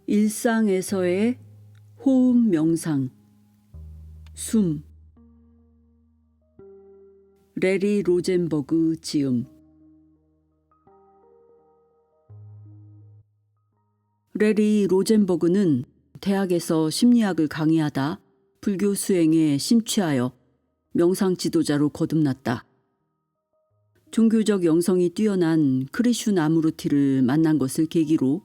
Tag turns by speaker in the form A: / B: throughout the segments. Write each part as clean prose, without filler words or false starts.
A: 일상에서의 호흡 명상, 숨. 레리 로젠버그 지음. 레리 로젠버그는 대학에서 심리학을 강의하다 불교 수행에 심취하여 명상 지도자로 거듭났다. 종교적 영성이 뛰어난 크리슈나무르티를 만난 것을 계기로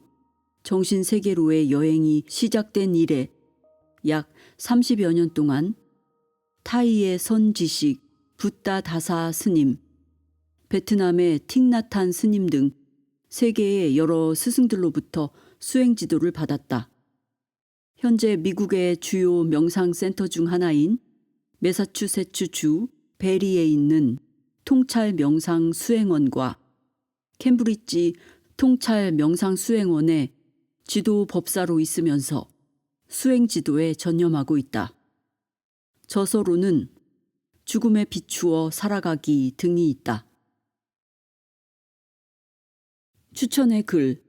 A: 정신세계로의 여행이 시작된 이래 약 30여 년 동안 타이의 선지식 붓다 다사 스님, 베트남의 틱나탄 스님 등 세계의 여러 스승들로부터 수행 지도를 받았다. 현재 미국의 주요 명상센터 중 하나인 매사추세츠주 베리에 있는 통찰 명상 수행원과 캠브리지 통찰 명상 수행원의 지도 법사로 있으면서 수행 지도에 전념하고 있다. 저서로는 죽음에 비추어 살아가기 등이 있다. 추천의 글.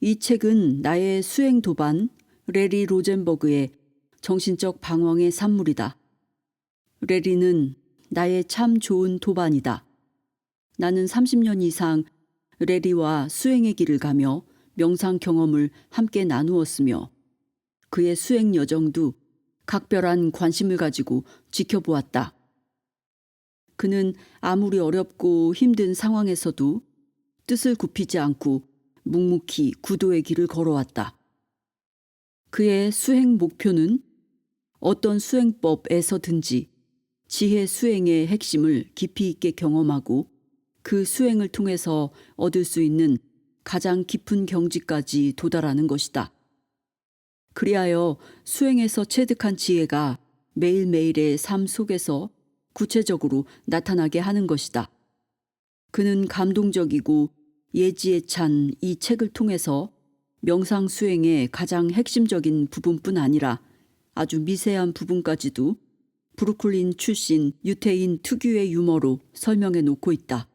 A: 이 책은 나의 수행 도반 레리 로젠버그의 정신적 방황의 산물이다. 레리는 나의 참 좋은 도반이다. 나는 30년 이상 레리와 수행의 길을 가며 명상 경험을 함께 나누었으며 그의 수행 여정도 각별한 관심을 가지고 지켜보았다. 그는 아무리 어렵고 힘든 상황에서도 뜻을 굽히지 않고 묵묵히 구도의 길을 걸어왔다. 그의 수행 목표는 어떤 수행법에서든지 지혜 수행의 핵심을 깊이 있게 경험하고 그 수행을 통해서 얻을 수 있는 가장 깊은 경지까지 도달하는 것이다. 그리하여 수행에서 체득한 지혜가 매일매일의 삶 속에서 구체적으로 나타나게 하는 것이다. 그는 감동적이고 예지에 찬 이 책을 통해서 명상 수행의 가장 핵심적인 부분뿐 아니라 아주 미세한 부분까지도 브루클린 출신 유태인 특유의 유머로 설명해 놓고 있다.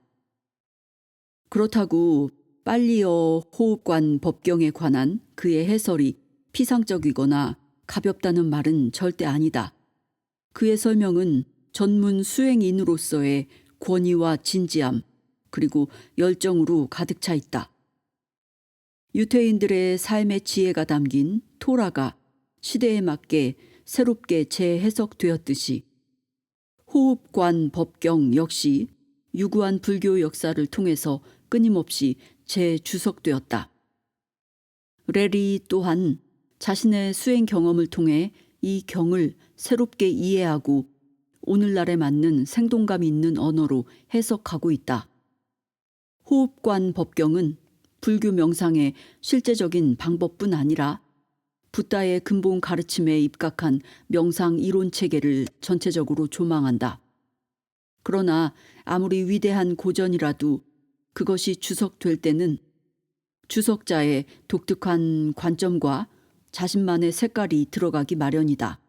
A: 그렇다고 빨리어 호흡관 법경에 관한 그의 해설이 피상적이거나 가볍다는 말은 절대 아니다. 그의 설명은 전문 수행인으로서의 권위와 진지함 그리고 열정으로 가득 차 있다. 유태인들의 삶의 지혜가 담긴 토라가 시대에 맞게 새롭게 재해석되었듯이 호흡관 법경 역시 유구한 불교 역사를 통해서 끊임없이 재주석되었다. 레리 또한 자신의 수행 경험을 통해 이 경을 새롭게 이해하고 오늘날에 맞는 생동감 있는 언어로 해석하고 있다. 호흡관 법경은 불교 명상의 실제적인 방법뿐 아니라 붓다의 근본 가르침에 입각한 명상 이론 체계를 전체적으로 조망한다. 그러나 아무리 위대한 고전이라도 그것이 주석될 때는 주석자의 독특한 관점과 자신만의 색깔이 들어가기 마련이다.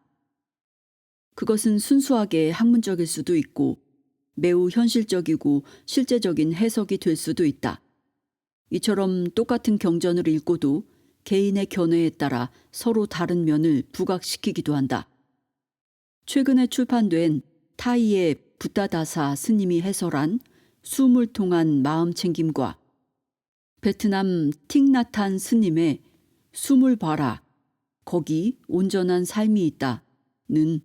A: 그것은 순수하게 학문적일 수도 있고 매우 현실적이고 실제적인 해석이 될 수도 있다. 이처럼 똑같은 경전을 읽고도 개인의 견해에 따라 서로 다른 면을 부각시키기도 한다. 최근에 출판된 타이의 붓다다사 스님이 해설한 숨을 통한 마음챙김과 베트남 틱나탄 스님의 숨을 봐라, 거기 온전한 삶이 있다는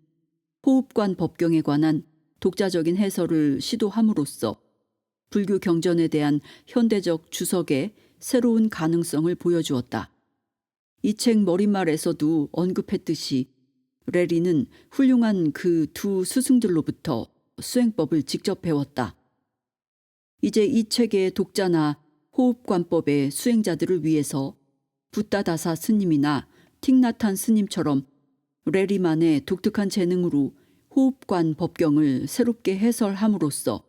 A: 호흡관 법경에 관한 독자적인 해설을 시도함으로써 불교 경전에 대한 현대적 주석의 새로운 가능성을 보여주었다. 이 책 머릿말에서도 언급했듯이 레리는 훌륭한 그 두 스승들로부터 수행법을 직접 배웠다. 이제 이 책의 독자나 호흡관법의 수행자들을 위해서 붓다다사 스님이나 틱나탄 스님처럼 레리만의 독특한 재능으로 호흡관 법경을 새롭게 해설함으로써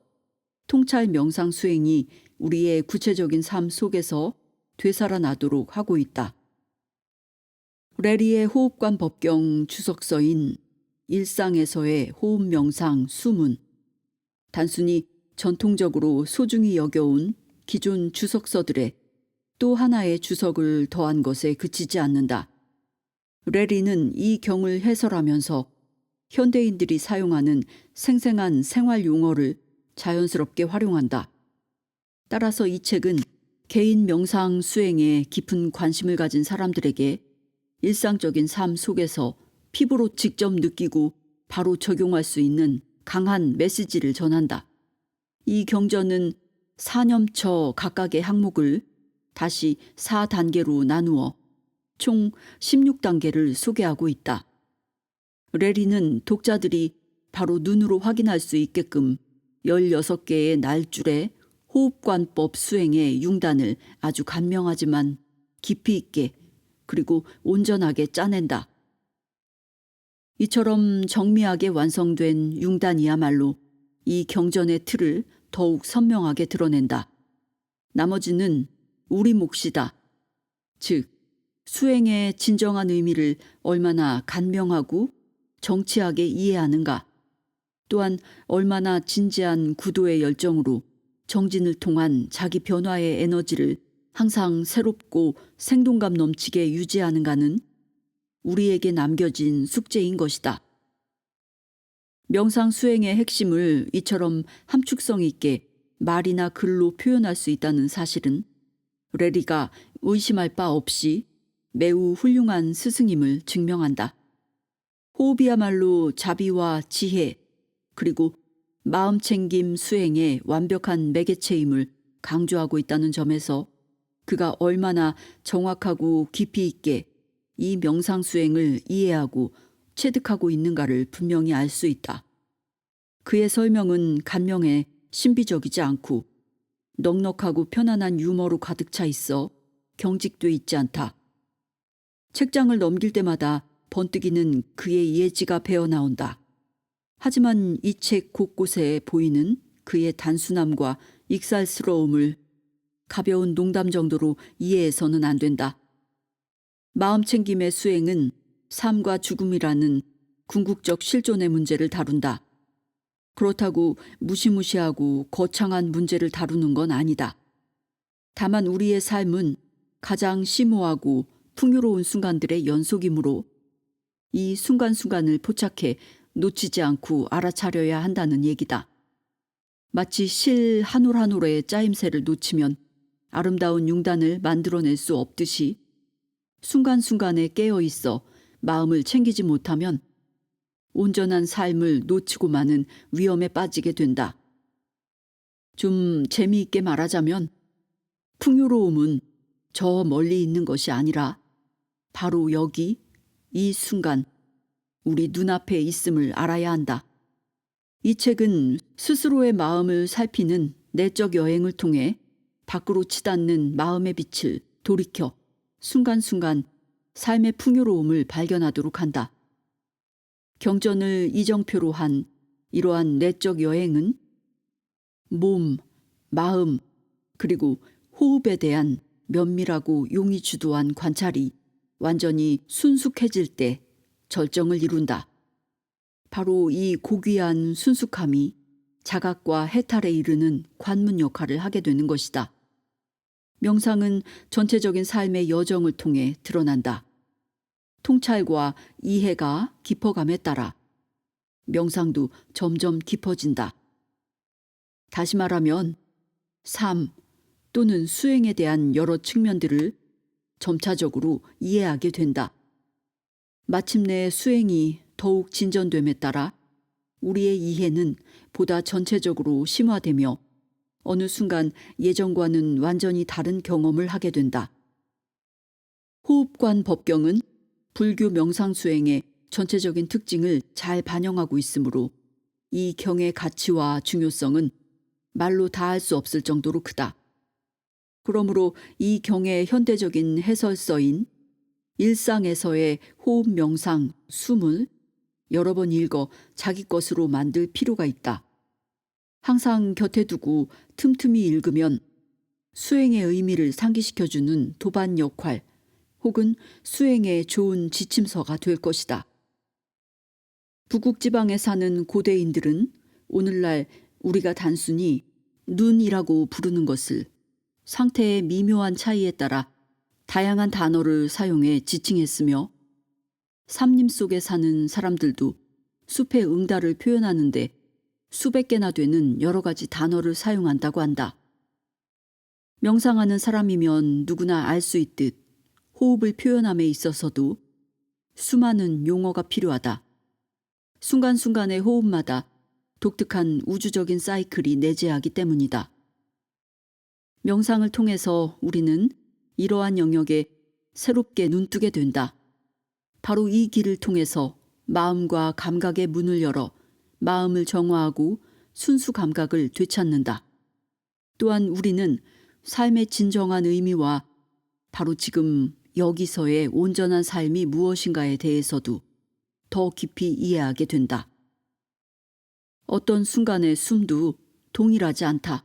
A: 통찰 명상 수행이 우리의 구체적인 삶 속에서 되살아나도록 하고 있다. 레리의 호흡관 법경 주석서인 일상에서의 호흡 명상 숨은 단순히 전통적으로 소중히 여겨온 기존 주석서들의 또 하나의 주석을 더한 것에 그치지 않는다. 레리는 이 경을 해설하면서 현대인들이 사용하는 생생한 생활 용어를 자연스럽게 활용한다. 따라서 이 책은 개인 명상 수행에 깊은 관심을 가진 사람들에게 일상적인 삶 속에서 피부로 직접 느끼고 바로 적용할 수 있는 강한 메시지를 전한다. 이 경전은 사념처 각각의 항목을 다시 4단계로 나누어 총 16단계를 소개하고 있다. 레리는 독자들이 바로 눈으로 확인할 수 있게끔 16개의 날줄의 호흡관법 수행의 융단을 아주 간명하지만 깊이 있게 그리고 온전하게 짜낸다. 이처럼 정밀하게 완성된 융단이야말로 이 경전의 틀을 더욱 선명하게 드러낸다. 나머지는 우리 몫이다. 즉, 수행의 진정한 의미를 얼마나 간명하고 정치하게 이해하는가, 또한 얼마나 진지한 구도의 열정으로 정진을 통한 자기 변화의 에너지를 항상 새롭고 생동감 넘치게 유지하는가는 우리에게 남겨진 숙제인 것이다. 명상 수행의 핵심을 이처럼 함축성 있게 말이나 글로 표현할 수 있다는 사실은 레리가 의심할 바 없이 매우 훌륭한 스승임을 증명한다. 호흡이야말로 자비와 지혜 그리고 마음챙김 수행의 완벽한 매개체임을 강조하고 있다는 점에서 그가 얼마나 정확하고 깊이 있게 이 명상 수행을 이해하고 체득하고 있는가를 분명히 알 수 있다. 그의 설명은 간명해 신비적이지 않고 넉넉하고 편안한 유머로 가득 차 있어 경직돼 있지 않다. 책장을 넘길 때마다 번뜩이는 그의 예지가 배어나온다. 하지만 이 책 곳곳에 보이는 그의 단순함과 익살스러움을 가벼운 농담 정도로 이해해서는 안 된다. 마음챙김의 수행은 삶과 죽음이라는 궁극적 실존의 문제를 다룬다. 그렇다고 무시무시하고 거창한 문제를 다루는 건 아니다. 다만 우리의 삶은 가장 심오하고 풍요로운 순간들의 연속이므로 이 순간순간을 포착해 놓치지 않고 알아차려야 한다는 얘기다. 마치 실 한 올 한 올의 짜임새를 놓치면 아름다운 융단을 만들어낼 수 없듯이 순간순간에 깨어있어 마음을 챙기지 못하면 온전한 삶을 놓치고 마는 위험에 빠지게 된다. 좀 재미있게 말하자면 풍요로움은 저 멀리 있는 것이 아니라 바로 여기 이 순간 우리 눈앞에 있음을 알아야 한다. 이 책은 스스로의 마음을 살피는 내적 여행을 통해 밖으로 치닫는 마음의 빛을 돌이켜 순간순간 삶의 풍요로움을 발견하도록 한다. 경전을 이정표로 한 이러한 내적 여행은 몸, 마음, 그리고 호흡에 대한 면밀하고 용의 주도한 관찰이 완전히 순숙해질 때 절정을 이룬다. 바로 이 고귀한 순숙함이 자각과 해탈에 이르는 관문 역할을 하게 되는 것이다. 명상은 전체적인 삶의 여정을 통해 드러난다. 통찰과 이해가 깊어감에 따라 명상도 점점 깊어진다. 다시 말하면 삶 또는 수행에 대한 여러 측면들을 점차적으로 이해하게 된다. 마침내 수행이 더욱 진전됨에 따라 우리의 이해는 보다 전체적으로 심화되며 어느 순간 예전과는 완전히 다른 경험을 하게 된다. 호흡관 법경은 불교 명상 수행의 전체적인 특징을 잘 반영하고 있으므로 이 경의 가치와 중요성은 말로 다할 수 없을 정도로 크다. 그러므로 이 경의 현대적인 해설서인 일상에서의 호흡 명상 숨을 여러 번 읽어 자기 것으로 만들 필요가 있다. 항상 곁에 두고 틈틈이 읽으면 수행의 의미를 상기시켜주는 도반 역할 혹은 수행의 좋은 지침서가 될 것이다. 북극지방에 사는 고대인들은 오늘날 우리가 단순히 눈이라고 부르는 것을 상태의 미묘한 차이에 따라 다양한 단어를 사용해 지칭했으며 삼림 속에 사는 사람들도 숲의 응달을 표현하는데 수백 개나 되는 여러 가지 단어를 사용한다고 한다. 명상하는 사람이면 누구나 알 수 있듯 호흡을 표현함에 있어서도 수많은 용어가 필요하다. 순간순간의 호흡마다 독특한 우주적인 사이클이 내재하기 때문이다. 명상을 통해서 우리는 이러한 영역에 새롭게 눈뜨게 된다. 바로 이 길을 통해서 마음과 감각의 문을 열어 마음을 정화하고 순수 감각을 되찾는다. 또한 우리는 삶의 진정한 의미와 바로 지금 여기서의 온전한 삶이 무엇인가에 대해서도 더 깊이 이해하게 된다. 어떤 순간의 숨도 동일하지 않다.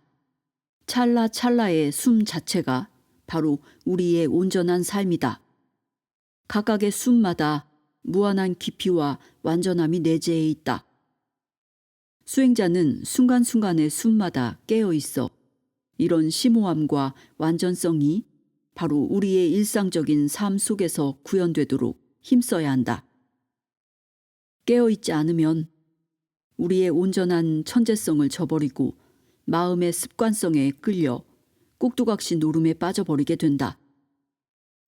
A: 찰나찰나의 숨 자체가 바로 우리의 온전한 삶이다. 각각의 숨마다 무한한 깊이와 완전함이 내재해 있다. 수행자는 순간순간의 숨마다 깨어 있어 이런 심오함과 완전성이 바로 우리의 일상적인 삶 속에서 구현되도록 힘써야 한다. 깨어있지 않으면 우리의 온전한 천재성을 저버리고 마음의 습관성에 끌려 꼭두각시 노름에 빠져버리게 된다.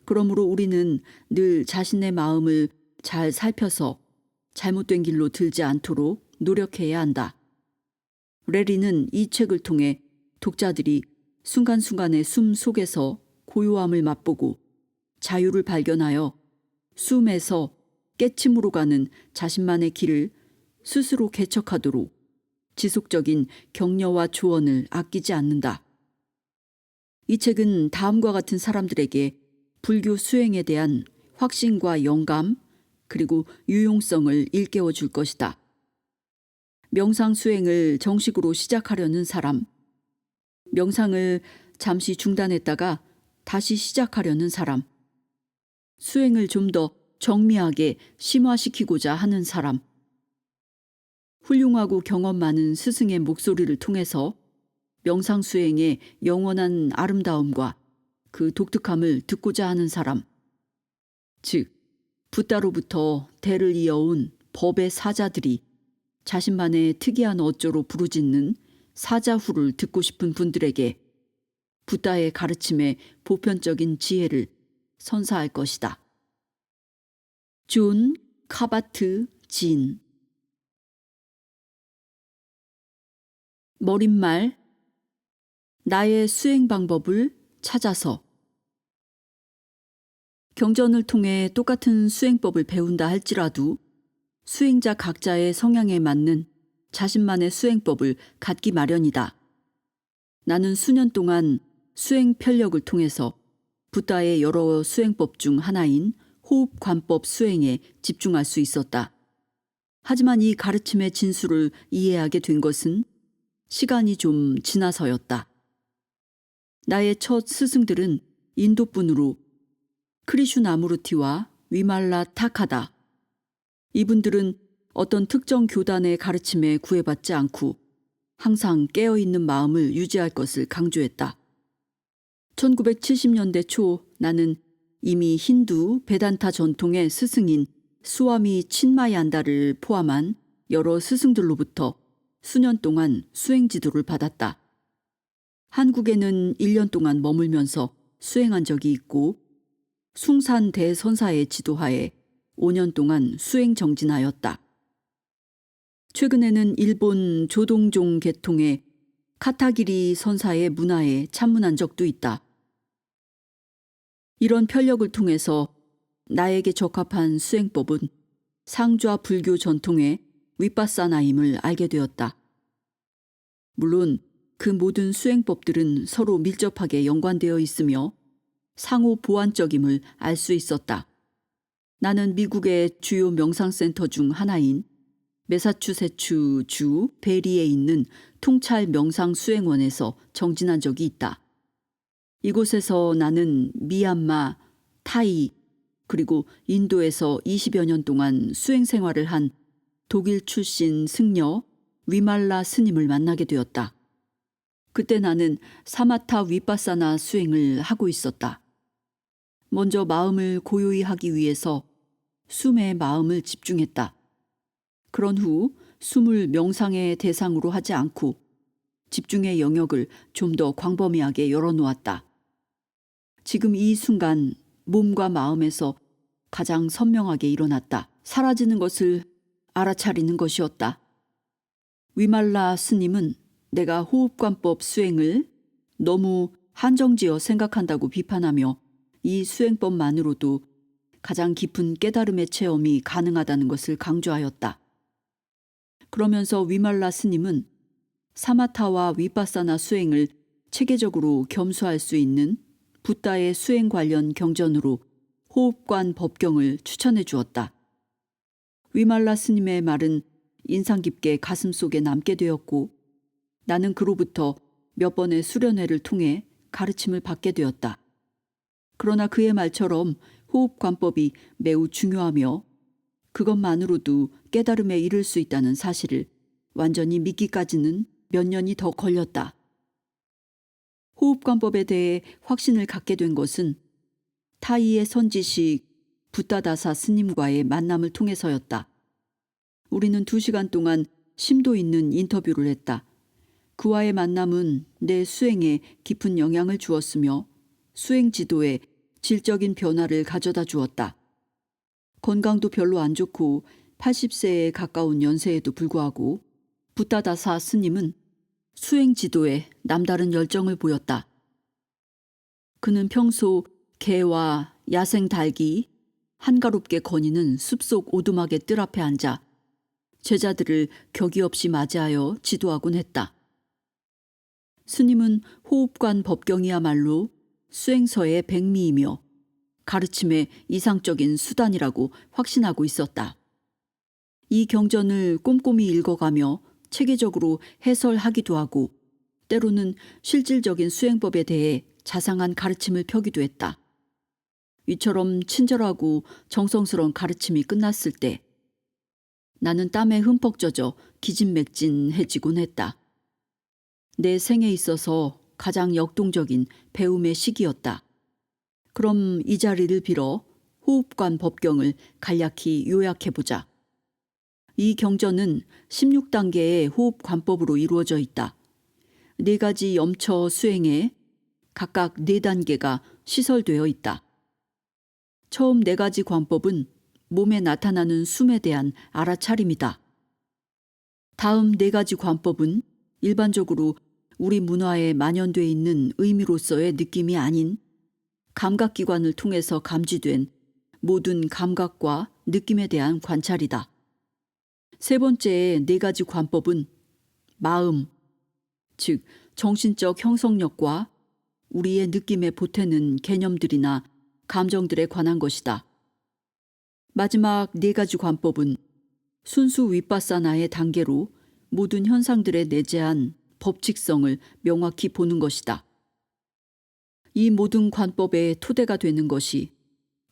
A: 그러므로 우리는 늘 자신의 마음을 잘 살펴서 잘못된 길로 들지 않도록 노력해야 한다. 레리는 이 책을 통해 독자들이 순간순간의 숨 속에서 고요함을 맛보고 자유를 발견하여 숨에서 깨침으로 가는 자신만의 길을 스스로 개척하도록 지속적인 격려와 조언을 아끼지 않는다. 이 책은 다음과 같은 사람들에게 불교 수행에 대한 확신과 영감 그리고 유용성을 일깨워 줄 것이다. 명상 수행을 정식으로 시작하려는 사람, 명상을 잠시 중단했다가 다시 시작하려는 사람, 수행을 좀 더 정밀하게 심화시키고자 하는 사람, 훌륭하고 경험 많은 스승의 목소리를 통해서 명상 수행의 영원한 아름다움과 그 독특함을 듣고자 하는 사람, 즉 붓다로부터 대를 이어온 법의 사자들이 자신만의 특이한 어조로 부르짖는 사자후를 듣고 싶은 분들에게 붓다의 가르침의 보편적인 지혜를 선사할 것이다. 존 카바트 진. 머릿말 나의 수행 방법을 찾아서. 경전을 통해 똑같은 수행법을 배운다 할지라도 수행자 각자의 성향에 맞는 자신만의 수행법을 갖기 마련이다. 나는 수년 동안 수행 편력을 통해서 붓다의 여러 수행법 중 하나인 호흡관법 수행에 집중할 수 있었다. 하지만 이 가르침의 진수를 이해하게 된 것은 시간이 좀 지나서였다. 나의 첫 스승들은 인도분으로 크리슈나무르티와 위말라 타카다. 이분들은 어떤 특정 교단의 가르침에 구애받지 않고 항상 깨어있는 마음을 유지할 것을 강조했다. 1970년대 초 나는 이미 힌두 베단타 전통의 스승인 수와미 친마얀다를 포함한 여러 스승들로부터 수년 동안 수행 지도를 받았다. 한국에는 1년 동안 머물면서 수행한 적이 있고 숭산 대선사의 지도하에 5년 동안 수행 정진하였다. 최근에는 일본 조동종 계통의 카타기리 선사의 문화에 참문한 적도 있다. 이런 편력을 통해서 나에게 적합한 수행법은 상좌 불교 전통의 위파사나임을 알게 되었다. 물론 그 모든 수행법들은 서로 밀접하게 연관되어 있으며 상호 보완적임을 알 수 있었다. 나는 미국의 주요 명상센터 중 하나인 매사추세츠 주 베리에 있는 통찰 명상 수행원에서 정진한 적이 있다. 이곳에서 나는 미얀마, 타이, 그리고 인도에서 20여 년 동안 수행 생활을 한 독일 출신 승려 위말라 스님을 만나게 되었다. 그때 나는 사마타 위파사나 수행을 하고 있었다. 먼저 마음을 고요히 하기 위해서 숨에 마음을 집중했다. 그런 후 숨을 명상의 대상으로 하지 않고 집중의 영역을 좀 더 광범위하게 열어놓았다. 지금 이 순간 몸과 마음에서 가장 선명하게 일어났다. 사라지는 것을 알아차리는 것이었다. 위말라 스님은 내가 호흡관법 수행을 너무 한정지어 생각한다고 비판하며 이 수행법만으로도 가장 깊은 깨달음의 체험이 가능하다는 것을 강조하였다. 그러면서 위말라 스님은 사마타와 위파사나 수행을 체계적으로 겸수할 수 있는 붓다의 수행 관련 경전으로 호흡관 법경을 추천해 주었다. 위말라 스님의 말은 인상 깊게 가슴속에 남게 되었고 나는 그로부터 몇 번의 수련회를 통해 가르침을 받게 되었다. 그러나 그의 말처럼 호흡관법이 매우 중요하며 그것만으로도 깨달음에 이를 수 있다는 사실을 완전히 믿기까지는 몇 년이 더 걸렸다. 호흡관법에 대해 확신을 갖게 된 것은 타이의 선지식 붓다다사 스님과의 만남을 통해서였다. 우리는 2시간 동안 심도 있는 인터뷰를 했다. 그와의 만남은 내 수행에 깊은 영향을 주었으며 수행 지도에 질적인 변화를 가져다 주었다. 건강도 별로 안 좋고 80세에 가까운 연세에도 불구하고 붓다다사 스님은 수행 지도에 남다른 열정을 보였다. 그는 평소 개와 야생 닭이 한가롭게 거니는 숲속 오두막의 뜰 앞에 앉아 제자들을 격이 없이 맞이하여 지도하곤 했다. 스님은 호흡관 법경이야말로 수행서의 백미이며 가르침의 이상적인 수단이라고 확신하고 있었다. 이 경전을 꼼꼼히 읽어가며 체계적으로 해설하기도 하고 때로는 실질적인 수행법에 대해 자상한 가르침을 펴기도 했다. 이처럼 친절하고 정성스러운 가르침이 끝났을 때 나는 땀에 흠뻑 젖어 기진맥진해지곤 했다. 내 생에 있어서 가장 역동적인 배움의 시기였다. 그럼 이 자리를 빌어 호흡관 법경을 간략히 요약해보자. 이 경전은 16단계의 호흡관법으로 이루어져 있다. 4가지 염처 수행에 각각 4단계가 시설되어 있다. 처음 4가지 관법은 몸에 나타나는 숨에 대한 알아차림이다. 다음 4가지 관법은 일반적으로 우리 문화에 만연돼 있는 의미로서의 느낌이 아닌 감각기관을 통해서 감지된 모든 감각과 느낌에 대한 관찰이다. 3번째의 4가지 관법은 마음, 즉 정신적 형성력과 우리의 느낌에 보태는 개념들이나 감정들에 관한 것이다. 마지막 4가지 관법은 순수 위파사나의 단계로 모든 현상들에 내재한 법칙성을 명확히 보는 것이다. 이 모든 관법의 토대가 되는 것이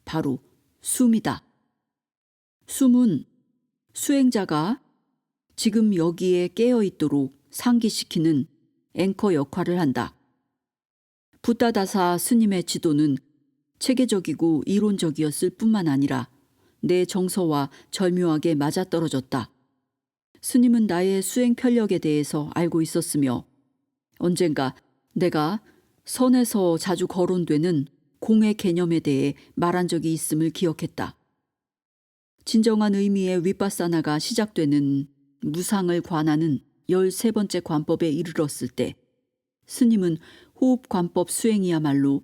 A: 바로 숨이다. 숨은 수행자가 지금 여기에 깨어있도록 상기시키는 앵커 역할을 한다. 붓다다사 스님의 지도는 체계적이고 이론적이었을 뿐만 아니라 내 정서와 절묘하게 맞아떨어졌다. 스님은 나의 수행 편력에 대해서 알고 있었으며 언젠가 내가 선에서 자주 거론되는 공의 개념에 대해 말한 적이 있음을 기억했다. 진정한 의미의 위파사나가 시작되는 무상을 관하는 13번째 관법에 이르렀을 때 스님은 호흡관법 수행이야말로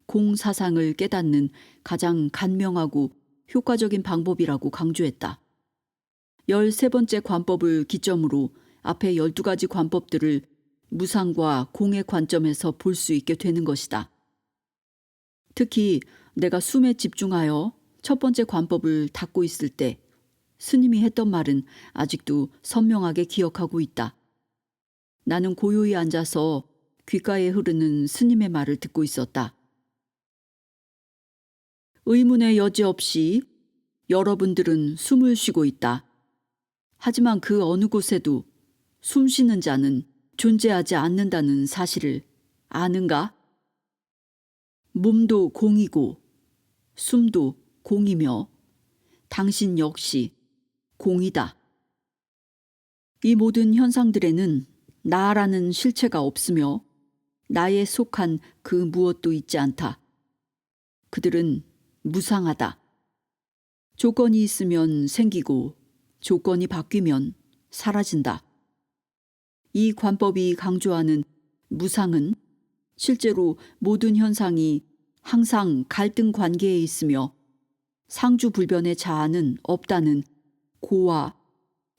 A: 공사상을 깨닫는 가장 간명하고 효과적인 방법이라고 강조했다. 13번째 관법을 기점으로 앞에 12가지 관법들을 무상과 공의 관점에서 볼 수 있게 되는 것이다. 특히 내가 숨에 집중하여 첫 번째 관법을 닫고 있을 때 스님이 했던 말은 아직도 선명하게 기억하고 있다. 나는 고요히 앉아서 귓가에 흐르는 스님의 말을 듣고 있었다. 의문의 여지 없이 여러분들은 숨을 쉬고 있다. 하지만 그 어느 곳에도 숨 쉬는 자는 존재하지 않는다는 사실을 아는가? 몸도 공이고 숨도 공이며 당신 역시 공이다. 이 모든 현상들에는 나라는 실체가 없으며 나에 속한 그 무엇도 있지 않다. 그들은 무상하다. 조건이 있으면 생기고 조건이 바뀌면 사라진다. 이 관법이 강조하는 무상은 실제로 모든 현상이 항상 갈등 관계에 있으며 상주불변의 자아는 없다는 고와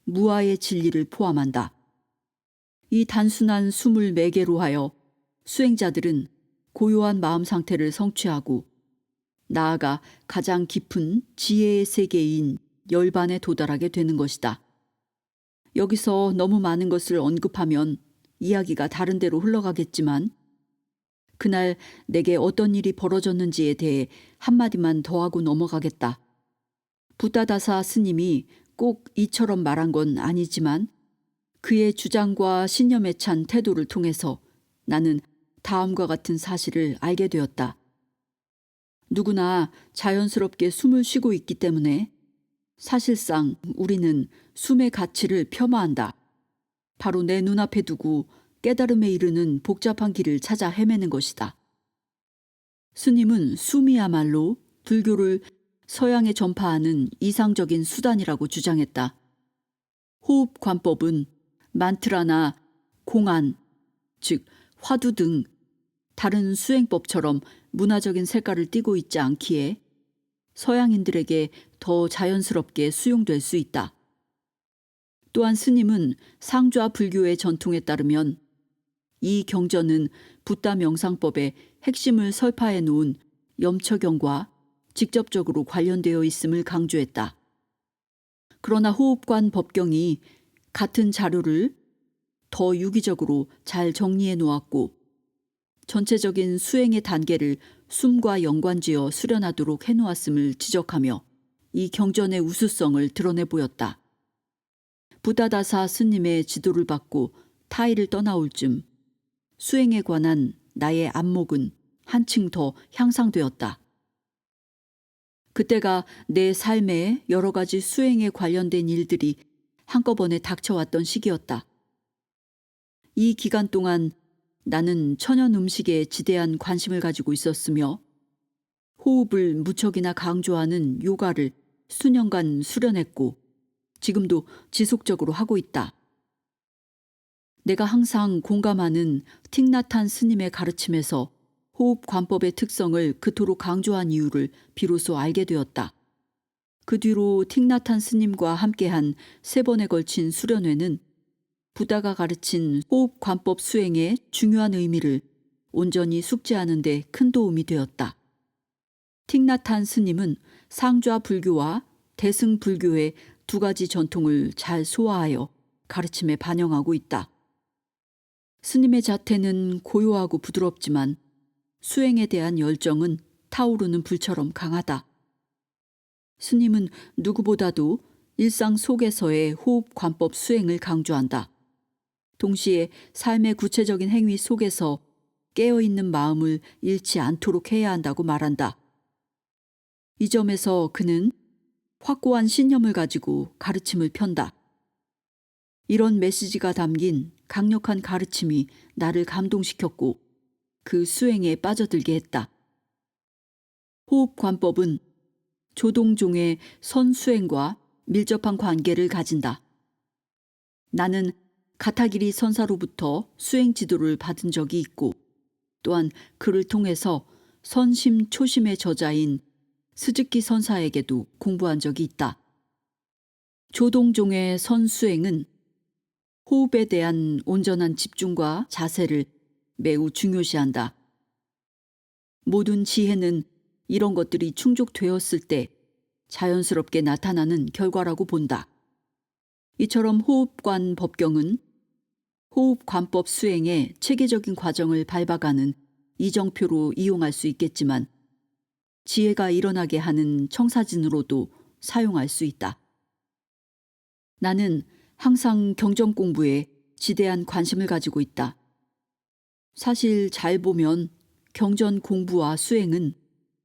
A: 무아의 진리를 포함한다. 이 단순한 숨을 매개로 하여 수행자들은 고요한 마음 상태를 성취하고 나아가 가장 깊은 지혜의 세계인 열반에 도달하게 되는 것이다. 여기서 너무 많은 것을 언급하면 이야기가 다른 데로 흘러가겠지만 그날 내게 어떤 일이 벌어졌는지에 대해 한마디만 더하고 넘어가겠다. 부다다사 스님이 꼭 이처럼 말한 건 아니지만 그의 주장과 신념에 찬 태도를 통해서 나는 다음과 같은 사실을 알게 되었다. 누구나 자연스럽게 숨을 쉬고 있기 때문에 사실상 우리는 숨의 가치를 폄하한다. 바로 내 눈앞에 두고 깨달음에 이르는 복잡한 길을 찾아 헤매는 것이다. 스님은 숨이야말로 불교를 서양에 전파하는 이상적인 수단이라고 주장했다. 호흡관법은 만트라나 공안, 즉 화두 등 다른 수행법처럼 문화적인 색깔을 띠고 있지 않기에 서양인들에게 더 자연스럽게 수용될 수 있다. 또한 스님은 상좌 불교의 전통에 따르면 이 경전은 붓다 명상법의 핵심을 설파해 놓은 염처경과 직접적으로 관련되어 있음을 강조했다. 그러나 호흡관 법경이 같은 자료를 더 유기적으로 잘 정리해 놓았고 전체적인 수행의 단계를 숨과 연관지어 수련하도록 해놓았음을 지적하며 이 경전의 우수성을 드러내 보였다. 부다다사 스님의 지도를 받고 타일을 떠나올 즈음 수행에 관한 나의 안목은 한층 더 향상되었다. 그때가 내 삶의 여러 가지 수행에 관련된 일들이 한꺼번에 닥쳐왔던 시기였다. 이 기간 동안 나는 천연 음식에 지대한 관심을 가지고 있었으며 호흡을 무척이나 강조하는 요가를 수년간 수련했고 지금도 지속적으로 하고 있다. 내가 항상 공감하는 틱나탄 스님의 가르침에서 호흡 관법의 특성을 그토록 강조한 이유를 비로소 알게 되었다. 그 뒤로 틱나탄 스님과 함께한 3번에 걸친 수련회는 부다가 가르친 호흡 관법 수행의 중요한 의미를 온전히 숙지하는 데 큰 도움이 되었다. 틱나탄 스님은 상좌 불교와 대승 불교의 2가지 전통을 잘 소화하여 가르침에 반영하고 있다. 스님의 자태는 고요하고 부드럽지만 수행에 대한 열정은 타오르는 불처럼 강하다. 스님은 누구보다도 일상 속에서의 호흡 관법 수행을 강조한다. 동시에 삶의 구체적인 행위 속에서 깨어있는 마음을 잃지 않도록 해야 한다고 말한다. 이 점에서 그는 확고한 신념을 가지고 가르침을 편다. 이런 메시지가 담긴 강력한 가르침이 나를 감동시켰고 그 수행에 빠져들게 했다. 호흡관법은 조동종의 선수행과 밀접한 관계를 가진다. 나는 가타기리 선사로부터 수행 지도를 받은 적이 있고 또한 그를 통해서 선심 초심의 저자인 스즈키 선사에게도 공부한 적이 있다. 조동종의 선수행은 호흡에 대한 온전한 집중과 자세를 매우 중요시한다. 모든 지혜는 이런 것들이 충족되었을 때 자연스럽게 나타나는 결과라고 본다. 이처럼 호흡관 법경은 호흡관법 수행의 체계적인 과정을 밟아가는 이정표로 이용할 수 있겠지만 지혜가 일어나게 하는 청사진으로도 사용할 수 있다. 나는 항상 경전 공부에 지대한 관심을 가지고 있다. 사실 잘 보면 경전 공부와 수행은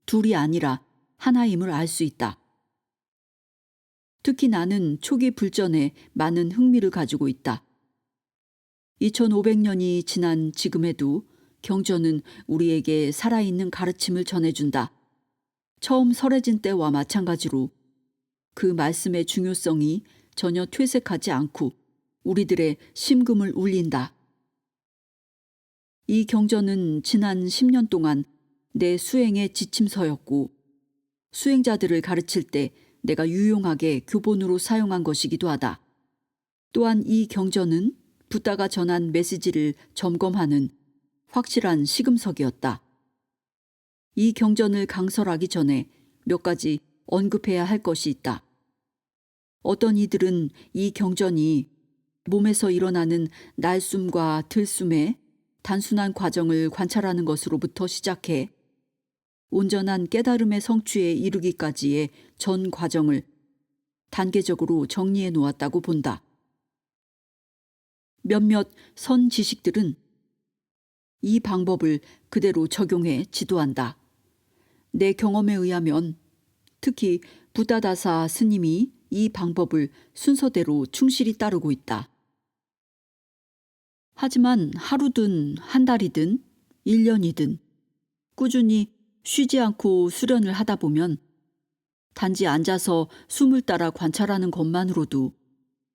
A: 둘이 아니라 하나임을 알 수 있다. 특히 나는 초기 불전에 많은 흥미를 가지고 있다. 2500년이 지난 지금에도 경전은 우리에게 살아있는 가르침을 전해준다. 처음 설해진 때와 마찬가지로 그 말씀의 중요성이 전혀 퇴색하지 않고 우리들의 심금을 울린다. 이 경전은 지난 10년 동안 내 수행의 지침서였고 수행자들을 가르칠 때 내가 유용하게 교본으로 사용한 것이기도 하다. 또한 이 경전은 붓다가 전한 메시지를 점검하는 확실한 시금석이었다. 이 경전을 강설하기 전에 몇 가지 언급해야 할 것이 있다. 어떤 이들은 이 경전이 몸에서 일어나는 날숨과 들숨의 단순한 과정을 관찰하는 것으로부터 시작해 온전한 깨달음의 성취에 이르기까지의 전 과정을 단계적으로 정리해 놓았다고 본다. 몇몇 선 지식들은 이 방법을 그대로 적용해 지도한다. 내 경험에 의하면 특히 부다다사 스님이 이 방법을 순서대로 충실히 따르고 있다. 하지만 하루든 한 달이든 1년이든 꾸준히 쉬지 않고 수련을 하다 보면 단지 앉아서 숨을 따라 관찰하는 것만으로도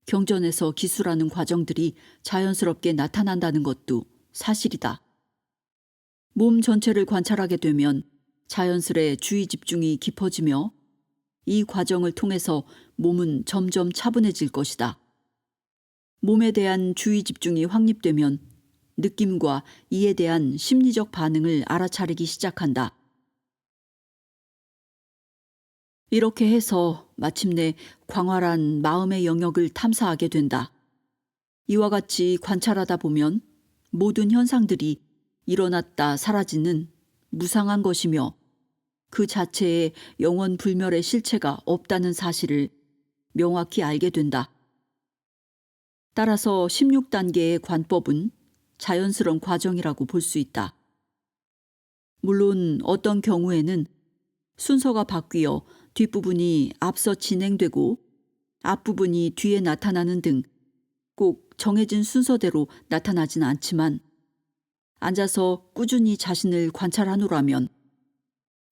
A: 경전에서 기술하는 과정들이 자연스럽게 나타난다는 것도 사실이다. 몸 전체를 관찰하게 되면 자연스레 주의 집중이 깊어지며 이 과정을 통해서 몸은 점점 차분해질 것이다. 몸에 대한 주의 집중이 확립되면 느낌과 이에 대한 심리적 반응을 알아차리기 시작한다. 이렇게 해서 마침내 광활한 마음의 영역을 탐사하게 된다. 이와 같이 관찰하다 보면 모든 현상들이 일어났다 사라지는 무상한 것이며 그 자체에 영원 불멸의 실체가 없다는 사실을 명확히 알게 된다. 따라서 16단계의 관법은 자연스러운 과정이라고 볼 수 있다. 물론 어떤 경우에는 순서가 바뀌어 뒷부분이 앞서 진행되고 앞부분이 뒤에 나타나는 등 꼭 정해진 순서대로 나타나진 않지만 앉아서 꾸준히 자신을 관찰하노라면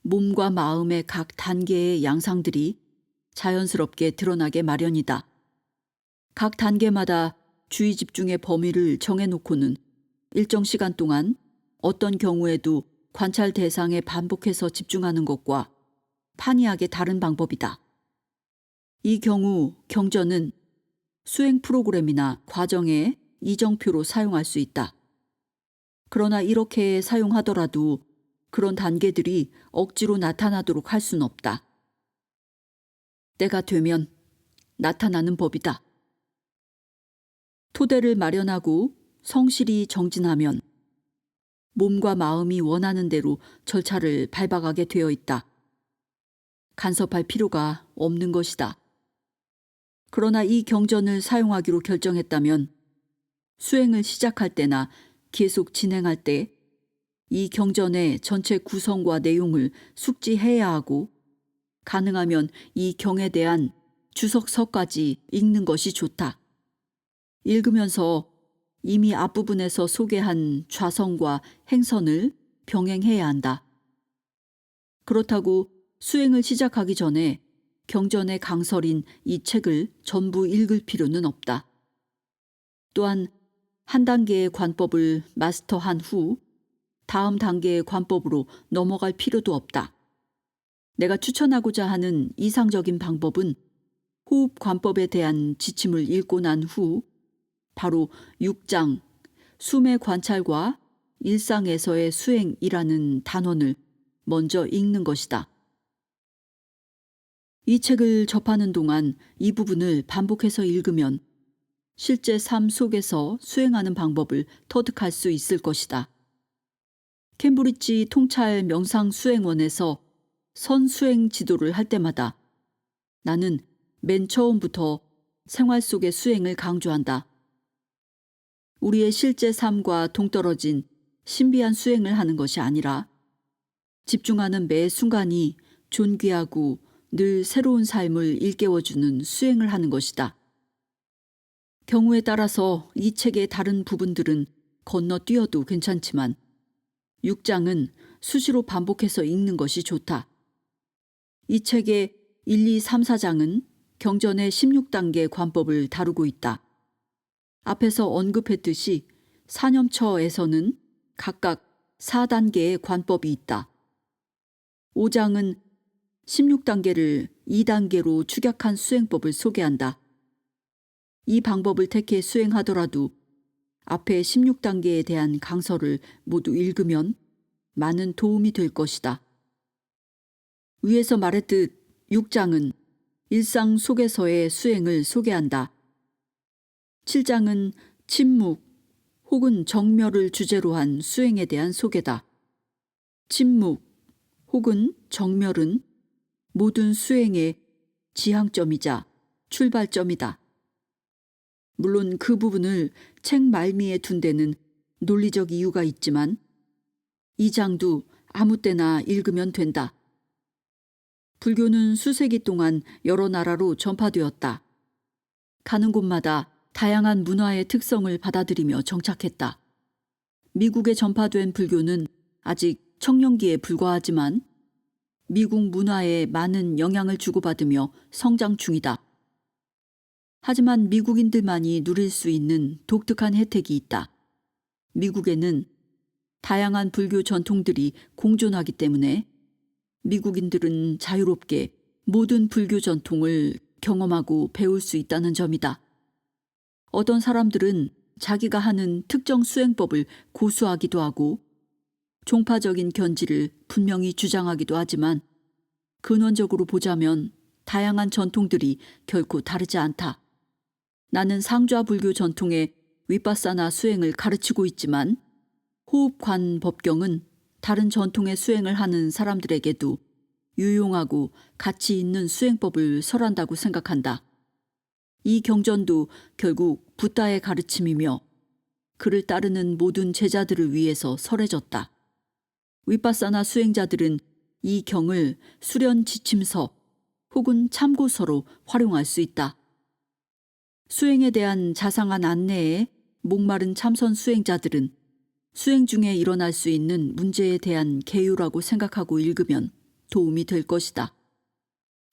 A: 몸과 마음의 각 단계의 양상들이 자연스럽게 드러나게 마련이다. 각 단계마다 주의 집중의 범위를 정해놓고는 일정 시간 동안 어떤 경우에도 관찰 대상에 반복해서 집중하는 것과 판이하게 다른 방법이다. 이 경우 경전은 수행 프로그램이나 과정의 이정표로 사용할 수 있다. 그러나 이렇게 사용하더라도 그런 단계들이 억지로 나타나도록 할 수는 없다. 때가 되면 나타나는 법이다. 토대를 마련하고 성실히 정진하면 몸과 마음이 원하는 대로 절차를 밟아가게 되어 있다. 간섭할 필요가 없는 것이다. 그러나 이 경전을 사용하기로 결정했다면 수행을 시작할 때나 계속 진행할 때 이 경전의 전체 구성과 내용을 숙지해야 하고 가능하면 이 경에 대한 주석서까지 읽는 것이 좋다. 읽으면서 이미 앞부분에서 소개한 좌선과 행선을 병행해야 한다. 그렇다고 수행을 시작하기 전에 경전의 강설인 이 책을 전부 읽을 필요는 없다. 또한 한 단계의 관법을 마스터한 후 다음 단계의 관법으로 넘어갈 필요도 없다. 내가 추천하고자 하는 이상적인 방법은 호흡 관법에 대한 지침을 읽고 난 후 바로 6장 숨의 관찰과 일상에서의 수행이라는 단원을 먼저 읽는 것이다. 이 책을 접하는 동안 이 부분을 반복해서 읽으면 실제 삶 속에서 수행하는 방법을 터득할 수 있을 것이다. 캠브리지 통찰 명상수행원에서 선수행 지도를 할 때마다 나는 맨 처음부터 생활 속의 수행을 강조한다. 우리의 실제 삶과 동떨어진 신비한 수행을 하는 것이 아니라 집중하는 매 순간이 존귀하고 늘 새로운 삶을 일깨워주는 수행을 하는 것이다. 경우에 따라서 이 책의 다른 부분들은 건너뛰어도 괜찮지만 6장은 수시로 반복해서 읽는 것이 좋다. 이 책의 1, 2, 3, 4장은 경전의 16단계 관법을 다루고 있다. 앞에서 언급했듯이 사념처에서는 각각 4단계의 관법이 있다. 5장은 16단계를 2단계로 축약한 수행법을 소개한다. 이 방법을 택해 수행하더라도 앞에 16단계에 대한 강서를 모두 읽으면 많은 도움이 될 것이다. 위에서 말했듯 6장은 일상 속에서의 수행을 소개한다. 7장은 침묵 혹은 정멸을 주제로 한 수행에 대한 소개다. 침묵 혹은 정멸은 모든 수행의 지향점이자 출발점이다. 물론 그 부분을 책 말미에 둔 데는 논리적 이유가 있지만 이 장도 아무 때나 읽으면 된다. 불교는 수세기 동안 여러 나라로 전파되었다. 가는 곳마다 다양한 문화의 특성을 받아들이며 정착했다. 미국에 전파된 불교는 아직 청년기에 불과하지만 미국 문화에 많은 영향을 주고받으며 성장 중이다. 하지만 미국인들만이 누릴 수 있는 독특한 혜택이 있다. 미국에는 다양한 불교 전통들이 공존하기 때문에 미국인들은 자유롭게 모든 불교 전통을 경험하고 배울 수 있다는 점이다. 어떤 사람들은 자기가 하는 특정 수행법을 고수하기도 하고 종파적인 견지를 분명히 주장하기도 하지만 근원적으로 보자면 다양한 전통들이 결코 다르지 않다. 나는 상좌 불교 전통의 윗바사나 수행을 가르치고 있지만 호흡관 법경은 다른 전통의 수행을 하는 사람들에게도 유용하고 가치 있는 수행법을 설한다고 생각한다. 이 경전도 결국 붓다의 가르침이며 그를 따르는 모든 제자들을 위해서 설해졌다. 윗바사나 수행자들은 이 경을 수련 지침서 혹은 참고서로 활용할 수 있다. 수행에 대한 자상한 안내에 목마른 참선 수행자들은 수행 중에 일어날 수 있는 문제에 대한 개요라고 생각하고 읽으면 도움이 될 것이다.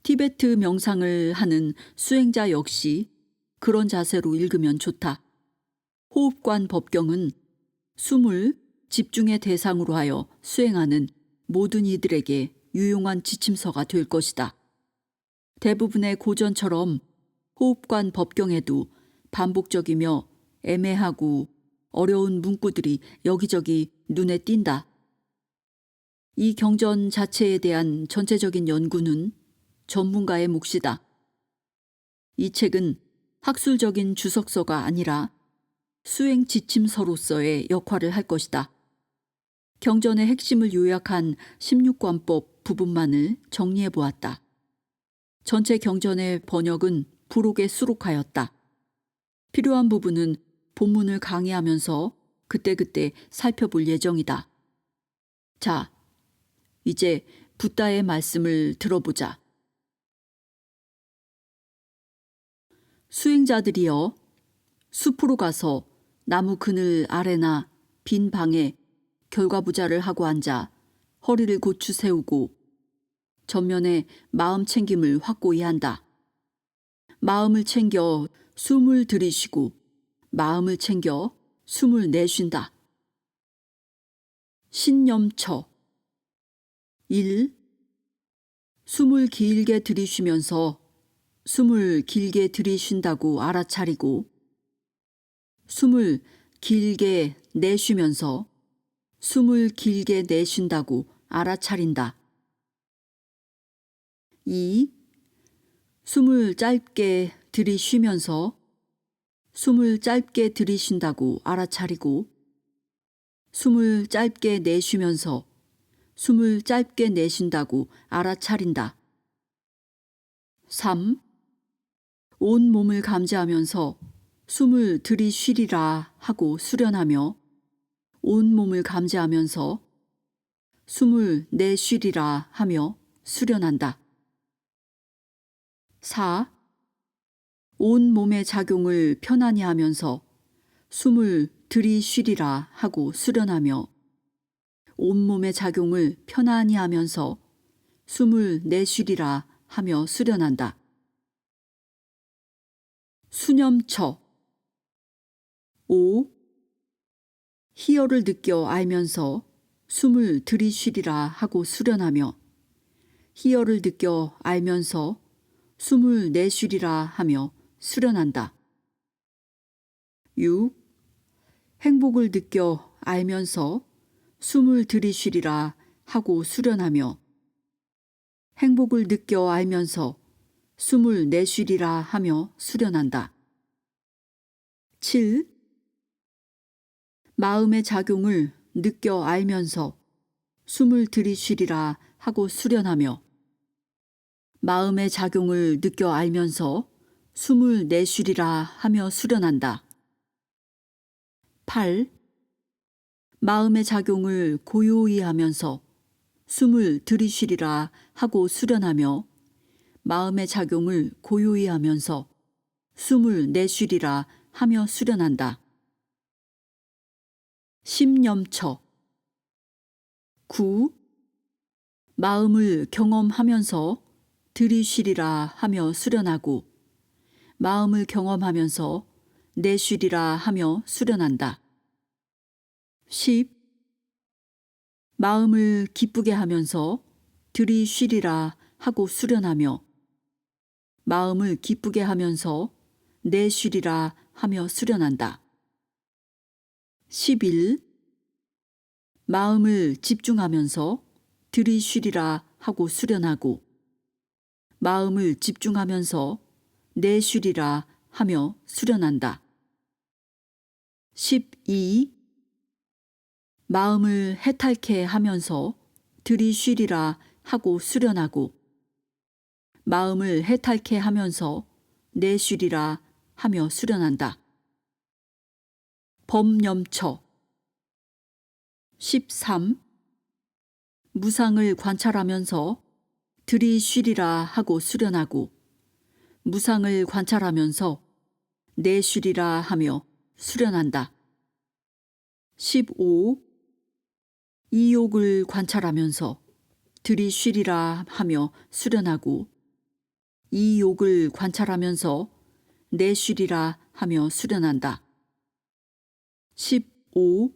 A: 티베트 명상을 하는 수행자 역시 그런 자세로 읽으면 좋다. 호흡관 법경은 숨을 집중의 대상으로 하여 수행하는 모든 이들에게 유용한 지침서가 될 것이다. 대부분의 고전처럼 호흡관 법경에도 반복적이며 애매하고 어려운 문구들이 여기저기 눈에 띈다. 이 경전 자체에 대한 전체적인 연구는 전문가의 몫이다. 이 책은 학술적인 주석서가 아니라 수행 지침서로서의 역할을 할 것이다. 경전의 핵심을 요약한 16관법 부분만을 정리해 보았다. 전체 경전의 번역은 부록에 수록하였다. 필요한 부분은 본문을 강의하면서 그때그때 살펴볼 예정이다. 자, 이제 붓다의 말씀을 들어보자. 수행자들이여, 숲으로 가서 나무 그늘 아래나 빈 방에 결과부자를 하고 앉아 허리를 고추 세우고 전면에 마음 챙김을 확고히 한다. 마음을 챙겨 숨을 들이쉬고 마음을 챙겨 숨을 내쉰다. 신념처 1. 숨을 길게 들이쉬면서 숨을 길게 들이쉰다고 알아차리고 숨을 길게 내쉬면서 숨을 길게 내쉰다고 알아차린다. 2. 숨을 짧게 들이쉬면서 숨을 짧게 들이쉰다고 알아차리고 숨을 짧게 내쉬면서 숨을 짧게 내쉰다고 알아차린다. 3. 온 몸을 감지하면서 숨을 들이쉬리라 하고 수련하며 온 몸을 감지하면서 숨을 내쉬리라 하며 수련한다. 4. 온 몸의 작용을 편안히 하면서 숨을 들이쉬리라 하고 수련하며 온몸의 작용을 편안히 하면서 숨을 내쉬리라 하며 수련한다. 수념처. 5. 희열을 느껴 알면서 숨을 들이쉬리라 하고 수련하며 희열을 느껴 알면서 숨을 내쉬리라 하며 수련한다. 6. 행복을 느껴 알면서 숨을 들이쉬리라 하고 수련하며 행복을 느껴 알면서 숨을 내쉬리라 하며 수련한다. 7. 마음의 작용을 느껴 알면서 숨을 들이쉬리라 하고 수련하며 마음의 작용을 느껴 알면서 숨을 내쉬리라 하며 수련한다. 8. 마음의 작용을 고요히 하면서 숨을 들이쉬리라 하고 수련하며 마음의 작용을 고요히 하면서 숨을 내쉬리라 하며 수련한다. 심념처. 9. 마음을 경험하면서 들이쉬리라 하며 수련하고 마음을 경험하면서 내쉬리라 하며 수련한다. 10. 마음을 기쁘게 하면서 들이쉬리라 하고 수련하며 마음을 기쁘게 하면서 내쉬리라 하며 수련한다. 11. 마음을 집중하면서 들이쉬리라 하고 수련하고 마음을 집중하면서 내쉬리라 하며 수련한다. 12. 마음을 해탈케 하면서 들이쉬리라 하고 수련하고 마음을 해탈케 하면서 내쉬리라 하며 수련한다. 범념처. 13. 무상을 관찰하면서 들이쉬리라 하고 수련하고 무상을 관찰하면서 내쉬리라 하며 수련한다. 15. 이욕을 관찰하면서 들이쉬리라 하며 수련하고 이욕을 관찰하면서 내쉬리라 하며 수련한다. 15.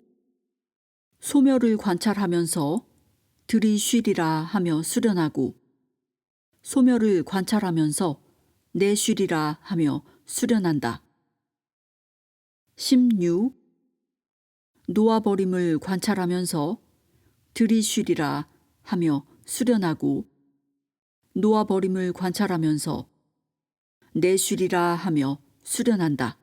A: 소멸을 관찰하면서 들이쉬리라 하며 수련하고 소멸을 관찰하면서 내쉬리라 하며 수련한다. 16. 놓아버림을 관찰하면서 들이쉬리라 하며 수련하고 놓아버림을 관찰하면서 내쉬리라 하며 수련한다.